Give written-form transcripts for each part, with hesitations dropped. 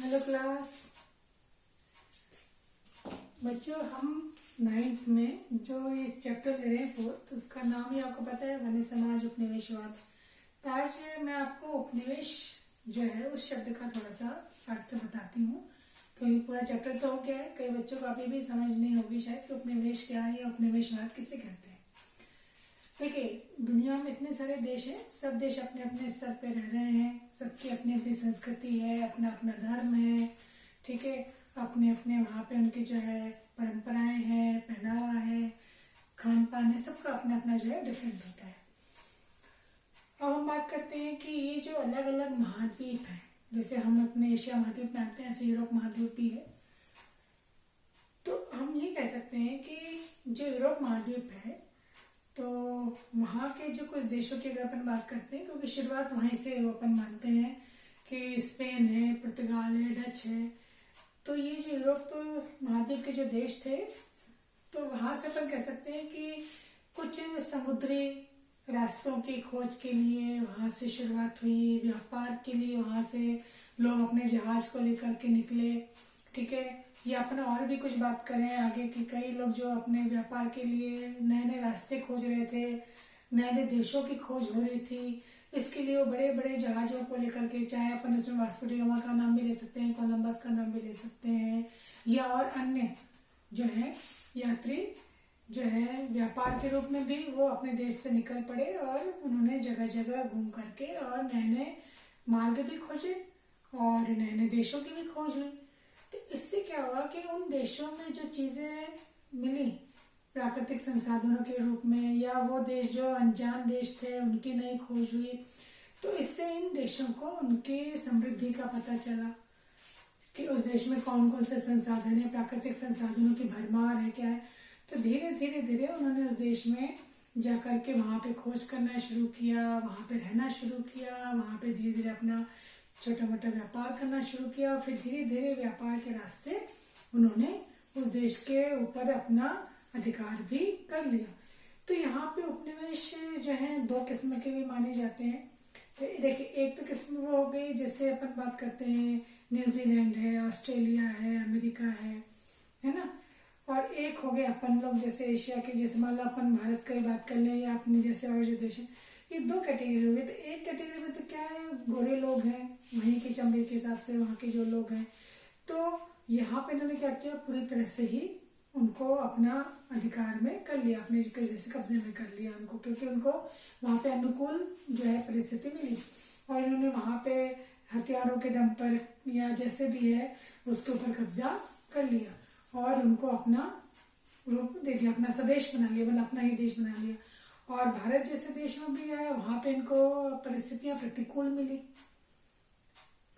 Hello class बच्चों, हम 9th में जो ये चैप्टर ले रहे हैं 4th, उसका नाम ही आपको पता है, वन्य समाज उपनिवेशवाद। तो आज मैं आपको उपनिवेश जो है उस शब्द का थोड़ा सा अर्थ बताती हूँ, क्योंकि पूरा चैप्टर तो हो गया है, कई बच्चों को अभी भी समझ नहीं होगी शायद कि उपनिवेश क्या है या उपनिवेशवाद किसे कहते हैं। देखिए, दुनिया में इतने सारे देश हैं, सब देश अपने अपने स्तर पे रह रहे हैं, सबकी अपनी अपनी संस्कृति है, अपना अपना धर्म है, ठीक है, अपने अपने वहाँ पे उनके जो है परंपराएं हैं, पहनावा है, खान पान है, सबका अपना अपना जो है डिफरेंट होता है। अब हम बात करते हैं कि ये जो अलग अलग महाद्वीप हैं, जैसे हम अपने एशिया महाद्वीप में आते हैं, ऐसे यूरोप महाद्वीप भी है। तो हम ये कह सकते हैं कि जो यूरोप महाद्वीप है, तो वहाँ के जो कुछ देशों की अगर अपन बात करते हैं, क्योंकि शुरुआत वहीं से अपन मानते हैं कि स्पेन है, पुर्तगाल है, डच है, तो ये जो यूरोप महाद्वीप के जो देश थे, तो वहाँ से अपन कह सकते हैं कि कुछ समुद्री रास्तों की खोज के लिए वहाँ से शुरुआत हुई, व्यापार के लिए वहाँ से लोग अपने जहाज को लेकर के निकले, ठीक है। या अपना और भी कुछ बात करें आगे कि कई लोग जो अपने व्यापार के लिए नए नए रास्ते खोज रहे थे, नए नए देशों की खोज हो रही थी, इसके लिए वो बड़े बड़े जहाज़ों को लेकर के, चाहे अपन इसमें वास्को डी गामा का नाम भी ले सकते हैं, कोलंबस का नाम भी ले सकते हैं, या और अन्य जो है यात्री जो है व्यापार के रूप में भी वो अपने देश से निकल पड़े और उन्होंने जगह जगह घूम करके और नए नए मार्ग भी खोजे और नए नए देशों की भी खोज हुई। तो इससे क्या हुआ कि उन देशों में जो चीज़ें मिली प्राकृतिक संसाधनों के रूप में, या वो देश जो अनजान देश थे उनकी नई खोज हुई, तो इससे इन देशों को उनकी समृद्धि का पता चला कि उस देश में कौन कौन से संसाधन है, प्राकृतिक संसाधनों की भरमार है, क्या है। तो धीरे धीरे धीरे उन्होंने उस देश में जाकर के वहाँ पे खोज करना शुरू किया, वहाँ पे रहना शुरू किया, वहाँ पे धीरे धीरे अपना छोटा मोटा व्यापार करना शुरू किया, और फिर धीरे धीरे व्यापार के रास्ते उन्होंने उस देश के ऊपर अपना अधिकार भी कर लिया। तो यहाँ पे उपनिवेश जो है दो किस्म के भी माने जाते हैं। तो देखिए, एक तो किस्म वो हो गई जैसे अपन बात करते हैं न्यूजीलैंड है, ऑस्ट्रेलिया है, अमेरिका है ना। और एक हो गए अपन लोग जैसे एशिया के, जैसे मान लो अपन भारत का ही बात कर लें या अपने जैसे और जो देश है, ये दो कैटेगरी हो गई। तो एक कैटेगरी में तो क्या है, गोरे लोग हैं, वहीं की चमड़े के हिसाब से वहाँ के जो लोग हैं, तो यहाँ पे इन्होंने क्या किया, पूरी तरह से ही उनको अपना अधिकार में कर लिया, अपने जैसे कब्जे में कर लिया उनको, क्योंकि उनको वहाँ पे अनुकूल जो है परिस्थिति मिली, और इन्होंने वहाँ पे हथियारों के दम पर या जैसे भी है उसके ऊपर कब्जा कर लिया और उनको अपना रूप दे दिया, अपना स्वदेश बना लिया, मतलब अपना ही देश बना लिया। और भारत जैसे देश में भी है, वहाँ पे इनको परिस्थितियाँ प्रतिकूल मिली,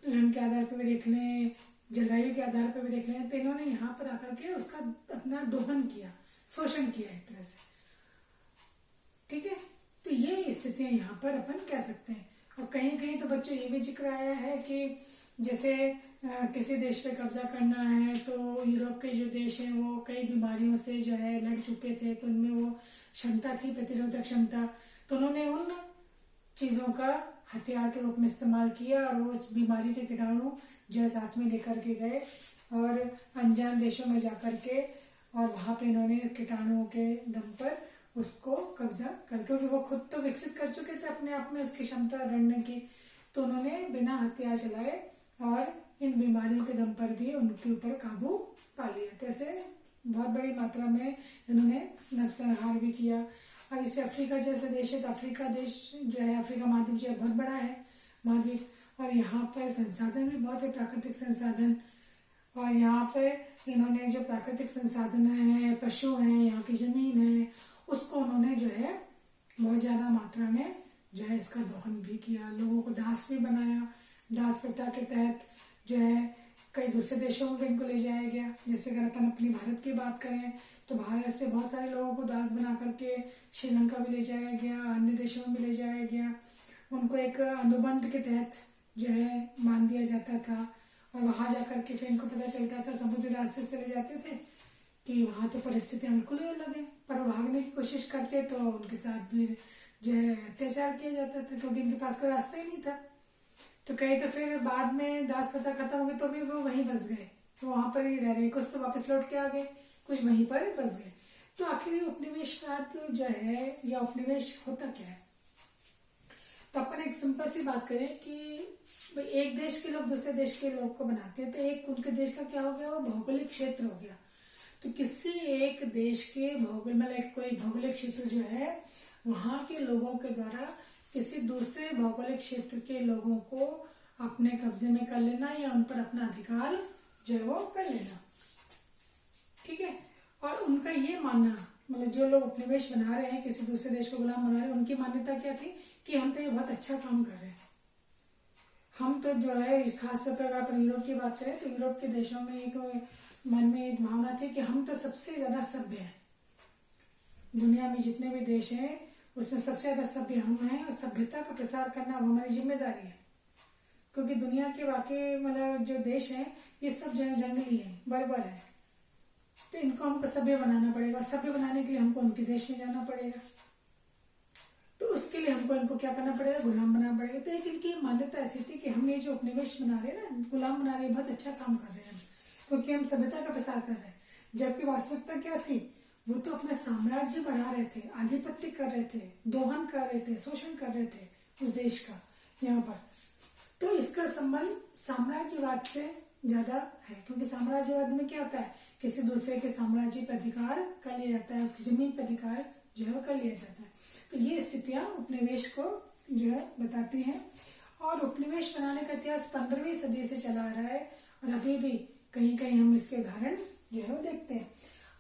रंग के आधार पर भी देख लें, जलवायु के आधार पर भी देख लें, तो इन्होंने यहाँ पर आकर के उसका अपना दोहन किया, शोषण किया एक तरह से, ठीक है। तो ये स्थितियाँ यहाँ पर अपन कह सकते हैं। और कहीं कहीं तो बच्चों ये भी जिक्र आया है कि जैसे किसी देश पे कब्जा करना है, तो यूरोप के जो देश हैं वो कई बीमारियों से जो है लड़ चुके थे, तो उनमें वो क्षमता थी, प्रतिरोधक क्षमता, तो उन्होंने उन चीज़ों का हथियार के रूप में इस्तेमाल किया और वो बीमारी के कीटाणु जो है साथ में लेकर के गए और अनजान देशों में जाकर के, और वहाँ पे इन्होंने कीटाणुओं के दम पर उसको कब्जा कर, क्योंकि वो खुद तो विकसित कर चुके थे अपने आप में उसकी क्षमता लड़ने की, तो उन्होंने बिना हथियार चलाए और इन बीमारियों के दम पर भी उनके ऊपर काबू पा लिया। तो ऐसे बहुत बड़ी मात्रा में इन्होंने नरसंहार भी किया। अब इसे अफ्रीका जैसे देश है, तो अफ्रीका देश जो है, अफ्रीका महाद्वीप जो है बहुत बड़ा है महाद्वीप, और यहाँ पर संसाधन भी बहुत है, प्राकृतिक संसाधन, और यहाँ पर इन्होंने जो प्राकृतिक संसाधन है, पशु हैं, यहाँ की जमीन है, उसको उन्होंने जो है बहुत ज़्यादा मात्रा में जो है इसका दोहन भी किया, लोगों को दास भी बनाया। दास प्रथा के तहत जो है कई दूसरे देशों में भी इनको ले जाया गया। जैसे अगर अपन अपनी भारत की बात करें, तो भारत से बहुत सारे लोगों को दास बना करके श्रीलंका भी ले जाया गया, अन्य देशों में भी ले जाया गया। उनको एक अनुबंध के तहत जो है बांध दिया जाता था, और वहाँ जाकर के फिर इनको पता चलता था, समुद्री रास्ते से चले जाते थे कि वहाँ तो परिस्थितियाँ बिल्कुल ही अलग है, पर वो भागने की कोशिश करते तो उनके साथ भी जो है अत्याचार किया जाता था, क्योंकि इनके पास कोई रास्ता ही नहीं था। तो कई तो फिर बाद में दास प्रथा खत्म हो गई तो भी वो वहीं बस गए, तो वहां पर ही रह रहे, कुछ तो वापस लौट के आ गए, कुछ वहीं पर बस गए। तो आखिर ये उपनिवेशवाद जो है या उपनिवेश होता क्या है? तो अपन एक सिंपल सी बात करें कि भाई एक देश के लोग दूसरे देश के लोग को बनाते हैं, तो एक उनके देश का क्या हो गया, वो भौगोलिक क्षेत्र हो गया। तो किसी एक देश के भौगोल मतलब कोई भौगोलिक क्षेत्र जो है वहां के लोगों के द्वारा किसी दूसरे भौगोलिक क्षेत्र के लोगों को अपने कब्जे में कर लेना या उन पर अपना अधिकार जो है वो कर लेना, ठीक है। और उनका ये मानना, मतलब जो लोग उपनिवेश बना रहे हैं, किसी दूसरे देश को गुलाम बना रहे हैं, उनकी मान्यता क्या थी कि हम तो ये बहुत अच्छा काम कर रहे हैं। हम तो जो है खासतौर पर अगर अपन यूरोप की बात करें तो यूरोप के देशों में एक मन में एक भावना थी कि हम तो सबसे ज्यादा सभ्य हैं, दुनिया में जितने भी देश हैं उसमें सबसे ज्यादा सभ्य हम हैं, और सभ्यता का प्रसार करना वो हमारी जिम्मेदारी है। क्योंकि दुनिया के वाकई मतलब जो देश हैं ये सब जंगली है, बर्बर है, तो इनको हमको सभ्य बनाना पड़ेगा। सभ्य बनाने के लिए हमको उनके देश में जाना पड़ेगा, तो उसके लिए हमको इनको क्या करना पड़ेगा, गुलाम बनाना पड़ेगा। तो एक इनकी मान्यता ऐसी थी कि हम ये जो उपनिवेश बना रहे हैं ना, गुलाम बना रहे हैं, बहुत अच्छा काम कर रहे हैं क्योंकि हम सभ्यता का प्रसार कर रहे हैं। जबकि वास्तविकता क्या थी, वो तो अपना साम्राज्य बढ़ा रहे थे, आधिपत्य कर रहे थे, दोहन कर रहे थे, शोषण कर रहे थे उस देश का यहाँ पर। तो इसका संबंध साम्राज्यवाद से ज्यादा है, क्योंकि साम्राज्यवाद में क्या होता है, किसी दूसरे के साम्राज्य पर अधिकार कर लिया जाता है, उसकी जमीन पर अधिकार जो है वो कर लिया जाता है। तो ये स्थितियां उपनिवेश को जो है बताती हैं। और उपनिवेश बनाने का इतिहास 15वीं सदी से चला आ रहा है, और अभी भी कहीं कहीं हम इसके उदाहरण जो है वो देखते हैं।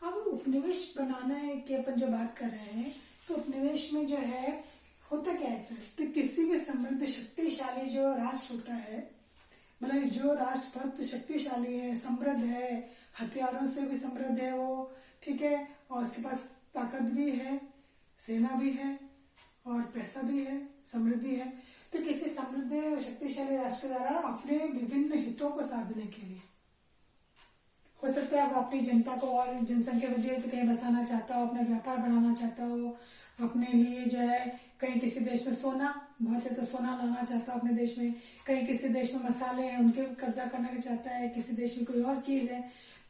अब उपनिवेश बनाने की अपन जो बात कर रहे हैं, तो उपनिवेश में जो है होता क्या है, तो किसी भी संबंध शक्तिशाली जो राष्ट्र होता है, मतलब जो राष्ट्र बहुत शक्तिशाली है, समृद्ध है, हथियारों से भी समृद्ध है वो, ठीक है, और उसके पास ताकत भी है, सेना भी है और पैसा भी है, समृद्धि है। तो किसी समृद्ध और शक्तिशाली राष्ट्र द्वारा अपने विभिन्न हितों को साधने के लिए, हो सकता है वो अपनी जनता को और जनसंख्या वृद्धि तो कहीं बसाना चाहता हो, अपना व्यापार बढ़ाना चाहता हो, अपने लिए जो है कहीं किसी देश में सोना बहुत है तो सोना लाना चाहता हो अपने देश में, कहीं किसी देश में मसाले हैं उनके कब्जा करना चाहता है, किसी देश में कोई और चीज है।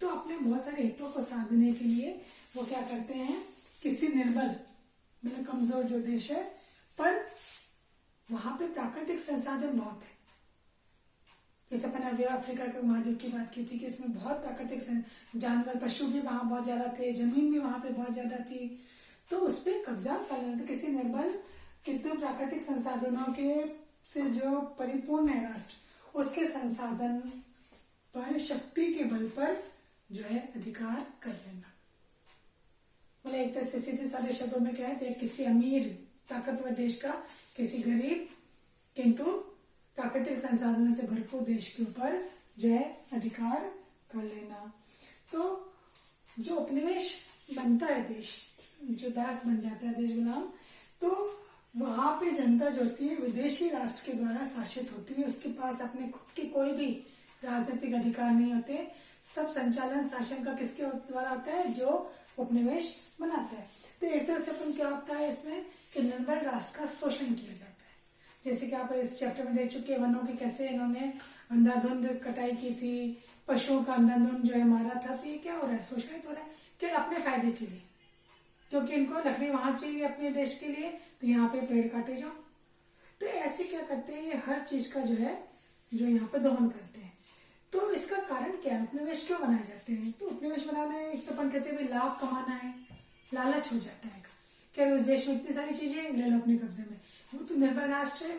तो अपने बहुत सारे हितों को साधने के लिए वो क्या करते हैं, किसी निर्बल मतलब कमजोर जो देश है, पर वहां पे प्राकृतिक संसाधन बहुत है, जैसे अपन अभी अफ्रीका के महाद्वीप की बात की थी कि इसमें बहुत प्राकृतिक जानवर पशु भी वहां बहुत ज्यादा थे, जमीन भी वहां पे बहुत ज्यादा थी, तो उस पर कब्जा कर लेना। तो किसी निर्बल कितने प्राकृतिक संसाधनों के से जो परिपूर्ण है राष्ट्र, उसके संसाधन पर शक्ति के बल पर जो है अधिकार कर लेना। मतलब एक तरह से सीधे साधे शब्दों में कहते हैं, किसी अमीर ताकतवर देश का किसी गरीब किंतु प्राकृतिक संसाधनों से भरपूर देश के ऊपर जो है अधिकार कर लेना। तो जो उपनिवेश बनता है देश, जो दास बन जाता है देश गुलाम, तो वहां पे जनता जो होती है विदेशी राष्ट्र के द्वारा शासित होती है, उसके पास अपने खुद के कोई भी राजनीतिक अधिकार नहीं होते, सब संचालन शासन का किसके द्वारा होता है, जो उपनिवेश बनाता है। तो एक तरह से अपन क्या होता है इसमें कि निर्बल राष्ट्र का शोषण किया जाता है। जैसे कि आप इस चैप्टर में देख चुके हैं वनों की कैसे इन्होंने अंधाधुंध कटाई की थी, पशुओं का अंधाधुंध जो है मारा था। तो ये क्या हो रहा है, शोषित हो रहा है, क्या अपने फायदे के लिए, क्योंकि इनको लकड़ी वहां चाहिए अपने देश के लिए, तो यहाँ पे पेड़ काटे जाओ। तो ऐसे क्या करते हैं, ये हर चीज का जो है जो यहाँ पे दोहन करते हैं। तो इसका कारण क्या है, उपनिवेश क्यों बनाए जाते हैं? तो उपनिवेश बनाने एक तो अपन कहते हैं लाभ कमाना है, लालच हो जाता है क्या उस देश में इतनी सारी चीजें ले लो अपने कब्जे में, वो तो निर्भर राष्ट्र है,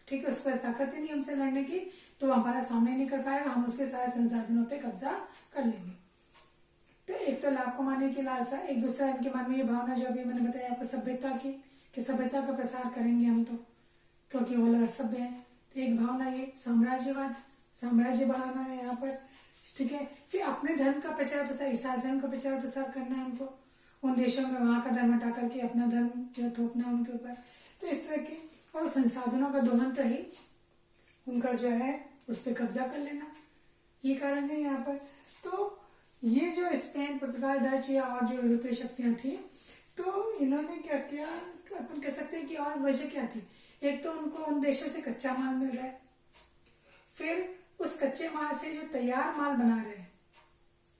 ठीक है, उसके पास ताकत ही नहीं हमसे लड़ने की, तो हमारा सामने नहीं कर पाएगा, हम उसके सारे संसाधनों पे कब्जा कर लेंगे। तो एक तो लाभ कमाने की लालसा, एक दूसरा इनके मन में ये भावना जो अभी मैंने बताया आपको सभ्यता की, कि सभ्यता का प्रसार करेंगे हम तो, क्योंकि वो लोग असभ्य है। तो एक भावना ये साम्राज्यवाद, साम्राज्य बढ़ाना है यहाँ पर, ठीक है। फिर अपने धर्म का प्रचार प्रसार, ईसाई धर्म का प्रचार प्रसार करना है उनको, उन देशों में वहां का धर्म हटा करके अपना धर्म जो थोपना उनके ऊपर। तो इस तरह की, और संसाधनों का दोहन तो ही उनका जो है उस पर कब्जा कर लेना, ये कारण है यहाँ पर। तो ये जो स्पेन, पुर्तगाल, डच या और जो यूरोपीय शक्तियां थी, तो इन्होंने क्या किया, अपन कह सकते हैं कि और वजह क्या थी, एक तो उनको उन देशों से कच्चा माल मिल रहा है, फिर उस कच्चे माल से जो तैयार माल बना रहे हैं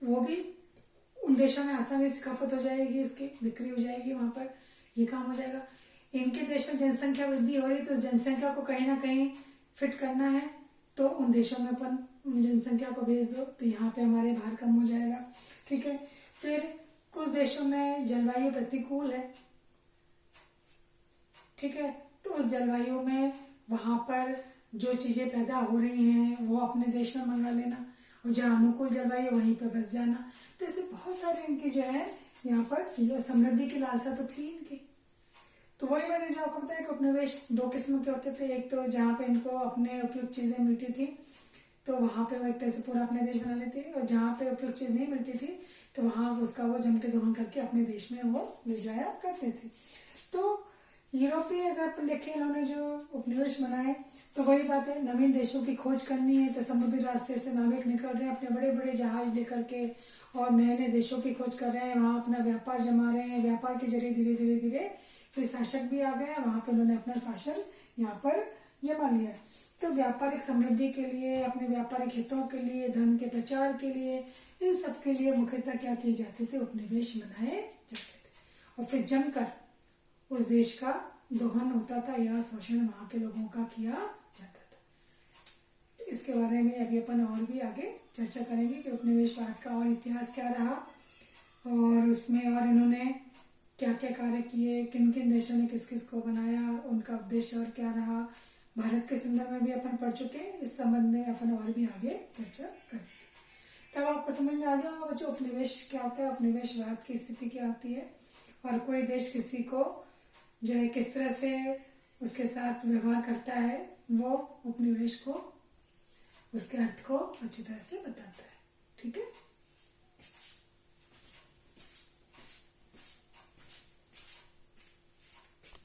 वो भी उन देशों में आसानी से खपत हो जाएगी, उसकी बिक्री हो जाएगी, वहां पर ये काम हो जाएगा। इनके देश में जनसंख्या वृद्धि हो रही है तो उस जनसंख्या को कहीं ना कहीं फिट करना है, तो उन देशों में अपन जनसंख्या को भेज दो तो यहाँ पे हमारे भार कम हो जाएगा। ठीक है। फिर कुछ देशों में जलवायु प्रतिकूल है, ठीक है, तो उस जलवायु में वहां पर जो चीजें पैदा हो रही हैं वो अपने देश में मंगा लेना, और जहाँ अनुकूल जलवायु वहीं पे बस जाना। तो ऐसे बहुत सारे इनकी जो है यहाँ पर चीजें, समृद्धि की लालसा तो थी इनकी। तो वही मैंने जो आपको बताया कि उपनिवेश दो किस्म के होते थे। एक तो जहाँ पे इनको अपने उपयुक्त चीजें मिलती थी तो वहां पे वो एक तरह से पूरा अपने देश बना लेते, और जहाँ पे उपयुक्त चीज नहीं मिलती थी तो वहां उसका वो जम के दोहन करके अपने देश में वो ले जाया करते थे। तो यूरोपीय अगर अपन देखें इन्होंने जो उपनिवेश बनाए तो वही बात है, नवीन देशों की खोज करनी है तो समुद्री रास्ते से नाविक निकल रहे हैं अपने बड़े बड़े जहाज लेकर के, और नए नए देशों की खोज कर रहे हैं, वहां अपना व्यापार जमा रहे हैं। व्यापार के जरिए धीरे धीरे धीरे फिर शासक भी आ गए, वहां पर उन्होंने अपना शासन यहाँ पर जमा लिया। तो व्यापारिक समृद्धि के लिए, अपने व्यापारिक हितों के लिए, धन के प्रचार के लिए, इन सब के लिए मुख्यतः क्या किए जाते थे, उपनिवेश बनाए जाते थे। और फिर जमकर उस देश का दोहन होता था या शोषण वहां के लोगों का किया जाता था। इसके बारे में अभी अपन और भी आगे चर्चा करेंगे कि उपनिवेशवाद का और इतिहास क्या रहा, और उसमें और इन्होंने क्या क्या कार्य किए, किन किन देशों ने किस किस को बनाया, उनका उद्देश्य और क्या रहा। भारत के संदर्भ में भी अपन पढ़ चुके हैं, इस संबंध में अपन और भी आगे चर्चा करेंगे। तब आपको समझ में आ गया होगा बच्चों उपनिवेश क्या होता है, उपनिवेशवाद की स्थिति क्या होती है, और कोई देश किसी को जो है किस तरह से उसके साथ व्यवहार करता है, वो उपनिवेश को, उसके अर्थ को अच्छी तरह से बताता है।